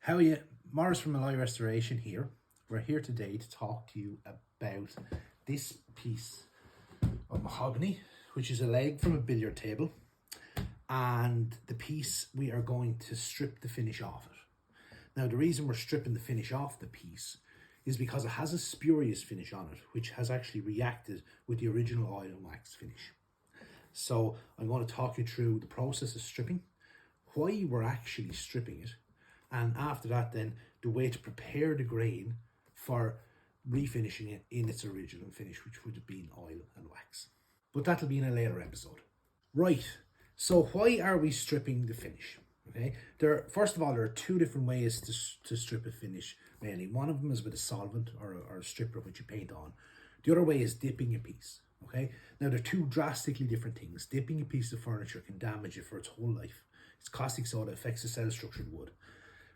How are you? Morris from Malloy Restoration here. We're here today to talk to you about this piece of mahogany, which is a leg from a billiard table, and the piece we are going to strip the finish off it. Now, the reason we're stripping the finish off the piece is because it has a spurious finish on it, which has actually reacted with the original oil and wax finish. So I'm going to talk you through the process of stripping, why we're actually stripping it, and after that then the way to prepare the grain for refinishing it in its original finish, which would have been oil and wax. But that'll be in a later episode. Right, so why are we stripping the finish? Okay, first of all, there are two different ways to strip a finish mainly. One of them is with a solvent or a stripper which you paint on. The other way is dipping a piece. Okay, now they're two drastically different things. Dipping a piece of furniture can damage it for its whole life. It's caustic soda, affects the cell structure of wood.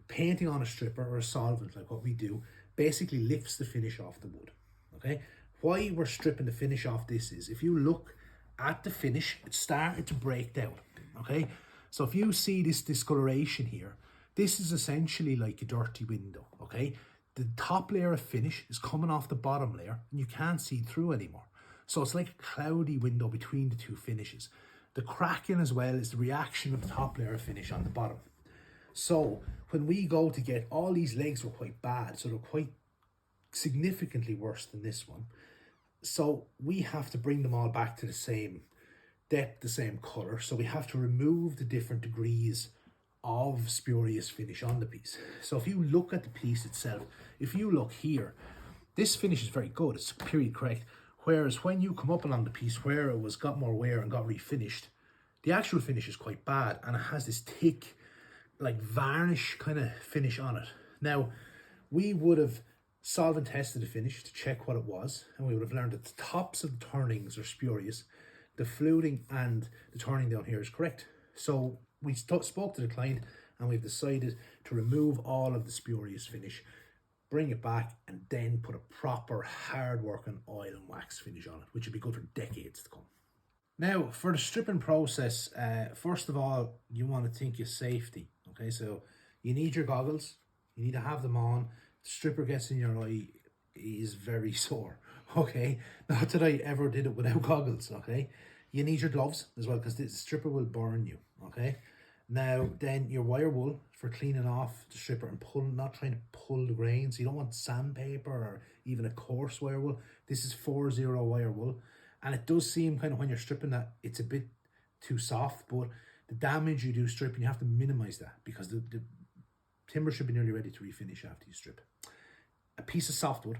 Painting on a stripper or a solvent, like what we do, basically lifts the finish off the wood. Okay, why we're stripping the finish off this is, if you look at the finish, it's starting to break down. Okay, so if you see this discoloration here, this is essentially like a dirty window. Okay, the top layer of finish is coming off the bottom layer and you can't see through anymore. So it's like a cloudy window between the two finishes. The cracking as well is the reaction of the top layer of finish on the bottom. So when we go to get, all these legs were quite bad, so they're quite significantly worse than this one. So we have to bring them all back to the same depth, the same color. So we have to remove the different degrees of spurious finish on the piece. So if you look at the piece itself, if you look here, this finish is very good, it's period correct. Whereas when you come up along the piece where it was got more wear and got refinished, the actual finish is quite bad and it has this thick, like varnish kind of finish on it. Now, we would have solvent tested the finish to check what it was, and we would have learned that the tops of the turnings are spurious, the fluting and the turning down here is correct. So we spoke to the client and we've decided to remove all of the spurious finish, bring it back, and then put a proper hard working oil and wax finish on it, which would be good for decades to come. Now, for the stripping process, first of all, you want to think of safety. Okay, so you need your goggles, you need to have them on. The stripper gets in your eye is very sore. Okay, not that I ever did it without goggles. Okay, you need your gloves as well because the stripper will burn you. Okay, now then your wire wool for cleaning off the stripper and pulling, not trying to pull the grain. So you don't want sandpaper or even a coarse wire wool. This is 4-0 wire wool. And it does seem kind of when you're stripping that it's a bit too soft, but the damage you do stripping, you have to minimize that because the timber should be nearly ready to refinish after you strip. A piece of softwood.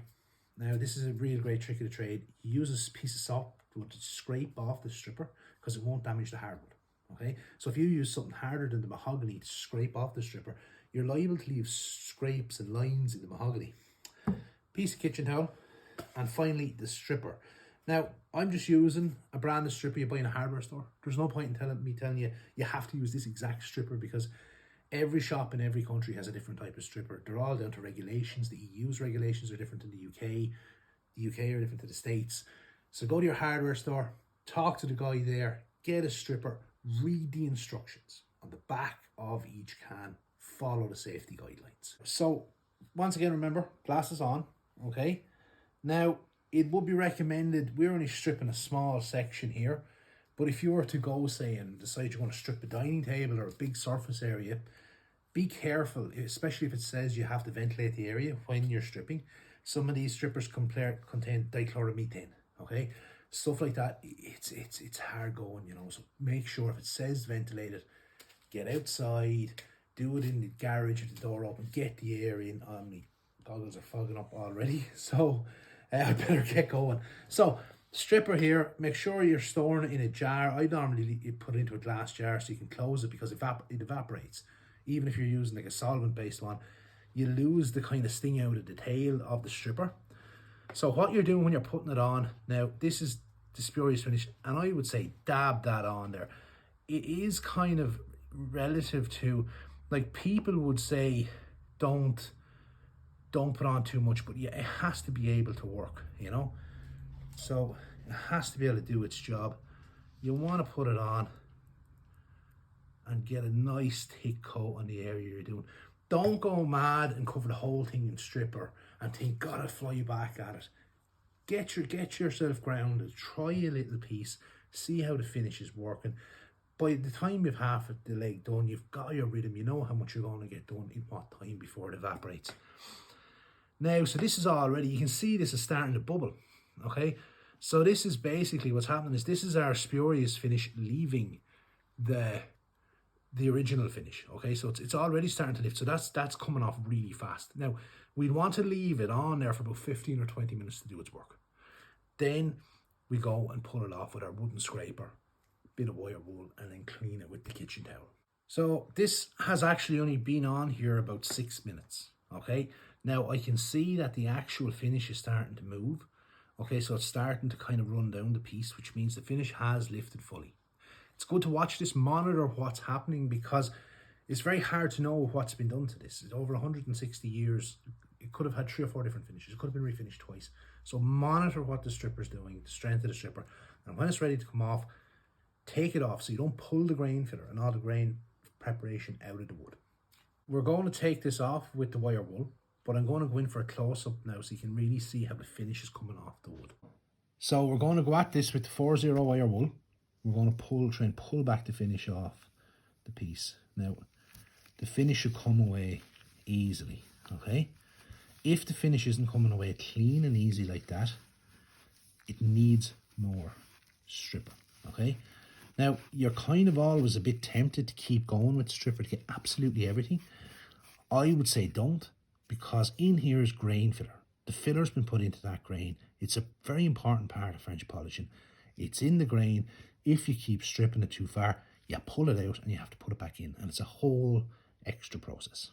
Now, this is a real great trick of the trade. You use a piece of softwood to scrape off the stripper because it won't damage the hardwood. Okay, so if you use something harder than the mahogany to scrape off the stripper, you're liable to leave scrapes and lines in the mahogany. Piece of kitchen towel, and finally the stripper. Now, I'm just using a brand of stripper you buy in a hardware store. There's no point in me telling you you have to use this exact stripper because every shop in every country has a different type of stripper. They're all down to regulations. The EU's regulations are different in the UK. The UK are different to the States. So go to your hardware store, talk to the guy there, get a stripper, read the instructions on the back of each can, follow the safety guidelines. So once again, remember, glasses on, okay? Now, it would be recommended, we're only stripping a small section here, but if you were to go, say, and decide you want to strip a dining table or a big surface area, be careful, especially if it says you have to ventilate the area when you're stripping. Some of these strippers contain dichloromethane, okay? Stuff like that, it's hard going, you know, so make sure if it says ventilated, get outside, do it in the garage with the door open, get the air in. My goggles are fogging up already, so I better get going. So, stripper here, make sure you're storing it in a jar. I normally put it into a glass jar so you can close it because it evaporates. Even if you're using like a solvent-based one, you lose the kind of sting out of the tail of the stripper. So what you're doing when you're putting it on, now this is the spurious finish, and I would say dab that on there. It is kind of relative to, like people would say, don't put on too much, but yeah, it has to be able to work, you know? So it has to be able to do its job. You want to put it on and get a nice thick coat on the area you're doing. Don't go mad and cover the whole thing in stripper and think, gotta fly back at it. Get yourself grounded, try a little piece, see how the finish is working. By the time you've half of the leg done, you've got your rhythm, you know how much you're going to get done in what time before it evaporates. Now, so this is already, you can see this is starting to bubble, okay? So this is basically what's happening is this is our spurious finish leaving the original finish, okay? So it's already starting to lift, so that's coming off really fast. Now, we'd want to leave it on there for about 15 or 20 minutes to do its work. Then we go and pull it off with our wooden scraper, bit of wire wool, and then clean it with the kitchen towel. So this has actually only been on here about 6 minutes, okay? Now I can see that the actual finish is starting to move, okay? So it's starting to kind of run down the piece, which means the finish has lifted fully. It's good to watch this, monitor what's happening, because it's very hard to know what's been done to this. It's over 160 years. It could have had 3 or 4 different finishes. It could have been refinished twice. So monitor what the stripper's doing, the strength of the stripper. And when it's ready to come off, take it off so you don't pull the grain filler and all the grain preparation out of the wood. We're going to take this off with the wire wool, but I'm going to go in for a close-up now so you can really see how the finish is coming off the wood. So we're going to go at this with the 4-0 wire wool. We're going to try and pull back the finish off the piece. Now, the finish should come away easily, okay? If the finish isn't coming away clean and easy like that, it needs more stripper, okay? Now, you're kind of always a bit tempted to keep going with stripper to get absolutely everything. I would say don't, because in here is grain filler. The filler's been put into that grain. It's a very important part of French polishing. It's in the grain. If you keep stripping it too far, you pull it out and you have to put it back in, and it's a whole extra process.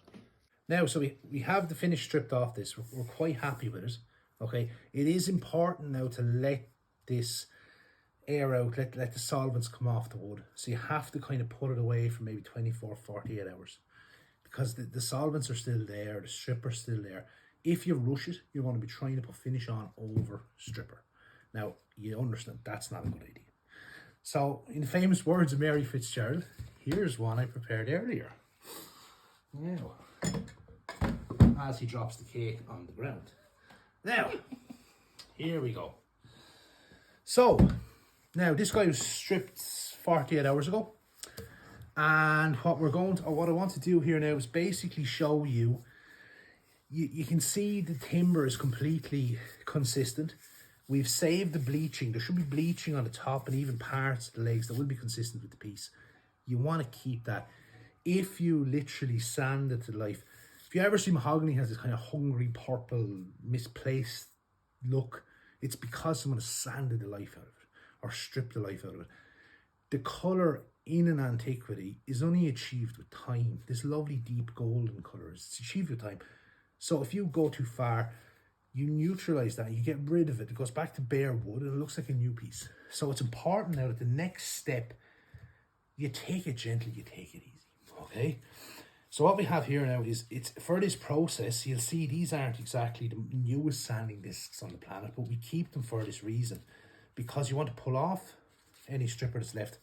Now, so we have the finish stripped off this. We're quite happy with it, okay? It is important now to let this air out, let the solvents come off the wood. So you have to kind of put it away for maybe 24, 48 hours, because the solvents are still there, the stripper's still there. If you rush it, you're going to be trying to put finish on over stripper. Now, you understand that's not a good idea. So, in the famous words of Mary Fitzgerald, here's one I prepared earlier. Now, as he drops the cake on the ground. Now, here we go. So, now this guy was stripped 48 hours ago. And what I want to do here now is basically show you, you can see the timber is completely consistent. We've saved the bleaching. There should be bleaching on the top and even parts of the legs that will be consistent with the piece. You want to keep that. If you literally sand it to life, if you ever see mahogany has this kind of hungry purple misplaced look, it's because someone has sanded the life out of it or stripped the life out of it. The colour in an antiquity is only achieved with time. This lovely deep golden colour is achieved with time. So if you go too far, you neutralise that, you get rid of it. It goes back to bare wood and it looks like a new piece. So it's important now that the next step, you take it gently, you take it easy, okay? So what we have here now is, it's for this process, you'll see these aren't exactly the newest sanding discs on the planet, but we keep them for this reason, because you want to pull off any stripper that's left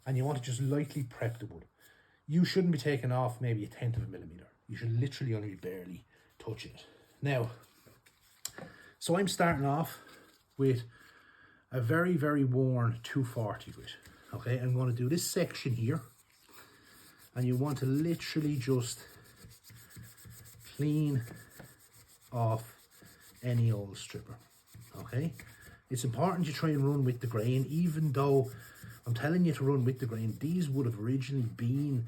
and you want to just lightly prep the wood. You shouldn't be taking off maybe 1/10 of a millimetre. You should literally only be barely touching it. Now, so I'm starting off with a very, very worn 240 grit. Okay, I'm going to do this section here, and you want to literally just clean off any old stripper. Okay, it's important you try and run with the grain, even though I'm telling you to run with the grain. These would have originally been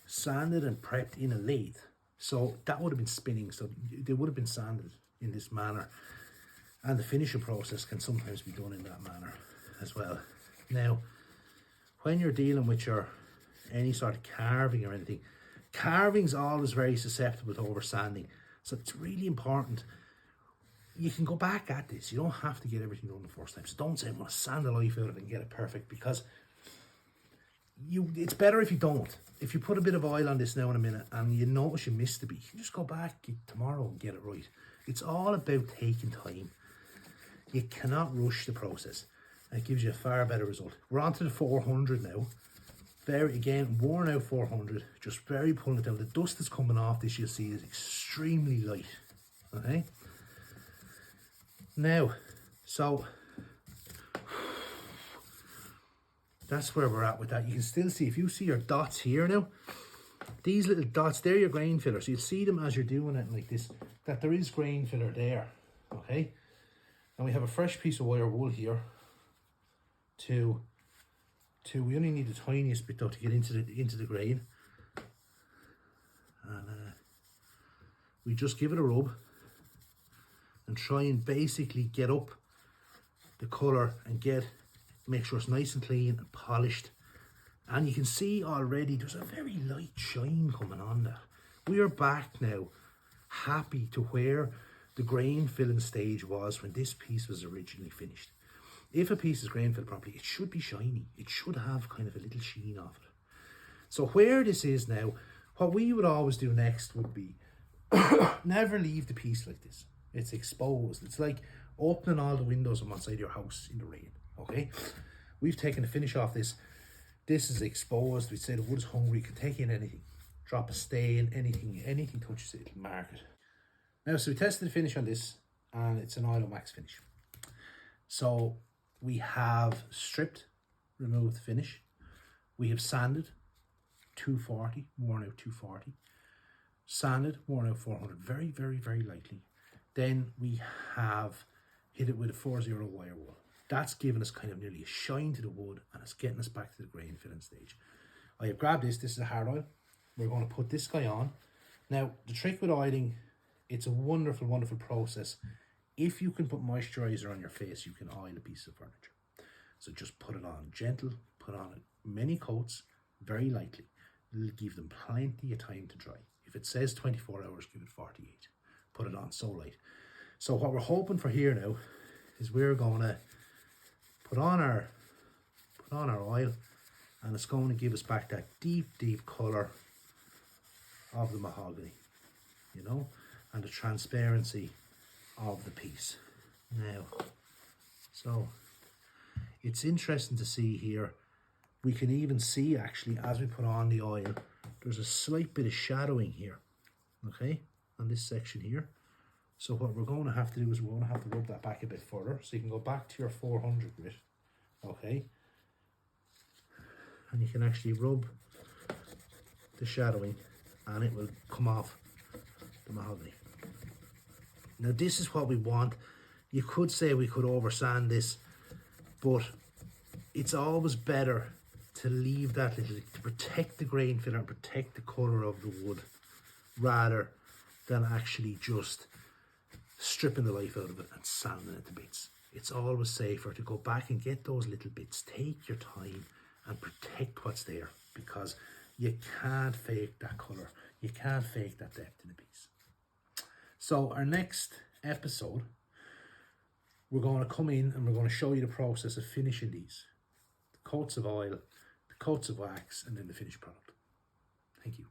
sanded and prepped in a lathe, so that would have been spinning, so they would have been sanded in this manner, and the finishing process can sometimes be done in that manner as well. Now, when you're dealing with any sort of carving or anything, carving's always very susceptible to over sanding, so it's really important. You can go back at this. You don't have to get everything done the first time. So don't say, I'm going to sand the life out of it and get it perfect, because it's better if you don't. If you put a bit of oil on this now in a minute and you notice you missed the beat, you just go back tomorrow and get it right. It's all about taking time. You cannot rush the process, and it gives you a far better result. We're on to the 400 now, Very, again, worn out 400, just very pulling it down. The dust that's coming off this, you'll see, is extremely light, okay? Now, so that's where we're at with that. You can still see, if you see your dots here now, these little dots, they're your grain filler. So you'll see them as you're doing it like this, that there is grain filler there, okay? And we have a fresh piece of wire wool here we only need the tiniest bit though to get into the grain. And we just give it a rub and try and basically get up the colour and make sure it's nice and clean and polished. And you can see already there's a very light shine coming on that. We are back now, happy to where the grain filling stage was when this piece was originally finished. If a piece is grain filled properly, it should be shiny. It should have kind of a little sheen off it. So where this is now, what we would always do next would be never leave the piece like this. It's exposed. It's like opening all the windows on one side of your house in the rain, okay? We've taken the finish off this. This is exposed. We say the wood's hungry. You can take in anything. Drop a stain, anything touches it, it'll mark it. Now, so we tested the finish on this, and it's an oil wax finish. So we have stripped, removed the finish. We have sanded 240, worn out 240. Sanded, worn out 400, very, very, very lightly. Then we have hit it with a 4-0 wire wool. That's given us kind of nearly a shine to the wood, and it's getting us back to the grain filling stage. I have grabbed this is a hard oil. We're going to put this guy on. Now, the trick with oiling, it's a wonderful, wonderful process. If you can put moisturizer on your face, you can oil a piece of furniture. So just put it on gentle, put on many coats, very lightly. It'll give them plenty of time to dry. If it says 24 hours, give it 48. Put it on so light. So what we're hoping for here now is we're going to put on our oil, and it's going to give us back that deep, deep colour of the mahogany, you know, and the transparency of the piece. Now, so it's interesting to see here. We can even see actually as we put on the oil, there's a slight bit of shadowing here, okay, on this section here. So what we're going to have to do is we're going to have to rub that back a bit further, so you can go back to your 400 grit, okay, and you can actually rub the shadowing and it will come off the mahogany. Now this is what we want. You could say we could over sand this, but it's always better to leave that little, to protect the grain filler and protect the colour of the wood, rather than actually just stripping the life out of it and sanding it to bits. It's always safer to go back and get those little bits, take your time and protect what's there, because you can't fake that colour, you can't fake that depth in a piece. So our next episode, we're going to come in and we're going to show you the process of finishing these. The coats of oil, the coats of wax, and then the finished product. Thank you.